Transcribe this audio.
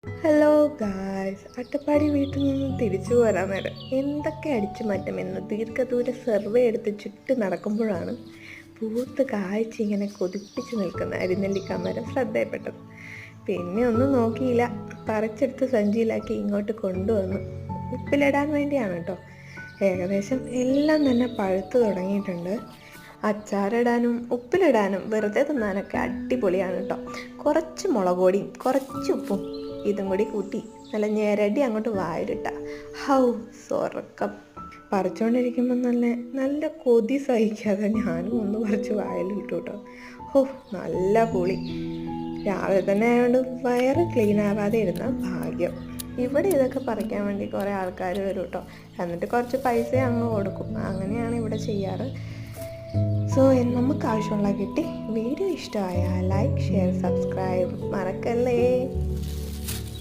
Hello guys, Attappadi വീട്ടിൽ നിന്ന് തിരിച്ചു പോരാൻ നേരം എന്തൊക്കെ അടിച്ചു മാറ്റുമെന്ന് ദീർഘദൂര സർവേ എടുത്ത് ചുറ്റി നടക്കുമ്പോഴാണ് പൂത്ത് കായ്ച്ച് ഇങ്ങനെ കൊതിപ്പിച്ച് നിൽക്കുന്ന അരിനെല്ലിക്ക മരം ശ്രദ്ധയപ്പെട്ടത്. പിന്നെ ഒന്നും നോക്കിയില്ല, പറിച്ചെടുത്ത് സഞ്ചിയിലാക്കി ഇങ്ങോട്ട് കൊണ്ടുവന്നു. ഉപ്പിലിടാൻ വേണ്ടിയാണ് കേട്ടോ. ഏകദേശം എല്ലാം തന്നെ പഴുത്ത് തുടങ്ങിയിട്ടുണ്ട്. അച്ചാറിടാനും ഉപ്പിലിടാനും വെറുതെ തിന്നാനൊക്കെ അടിപൊളിയാണ് കേട്ടോ. കുറച്ച് മുളക് പൊടിയും കുറച്ച് ഉപ്പും ഇതും കൂടി കൂട്ടി നല്ല ഞെരടി അങ്ങോട്ട് വായിലിട്ട ഹൗ സ്വർക്കം. പറിച്ചുകൊണ്ടിരിക്കുമ്പോൾ നല്ല കൊതി സഹിക്കാതെ ഞാനും ഒന്ന് പറിച്ച് വായിലിട്ടു കേട്ടോ. ഹോ, നല്ല പുളി. രാവിലെ തന്നെ ആയതുകൊണ്ട് വയറ് ക്ലീൻ ആവാതെ ഇരുന്ന ഭാഗ്യം. ഇവിടെ ഇതൊക്കെ പറിക്കാൻ വേണ്ടി കുറേ ആൾക്കാർ വരും കേട്ടോ. എന്നിട്ട് കുറച്ച് പൈസ അങ്ങ് കൊടുക്കും. അങ്ങനെയാണ് ഇവിടെ ചെയ്യാറ്. സോ നമുക്ക് ആവശ്യമുള്ള കിട്ടി. വീഡിയോ ഇഷ്ടമായ ലൈക്ക്, ഷെയർ, സബ്സ്ക്രൈബ് മറക്കല്ലേ.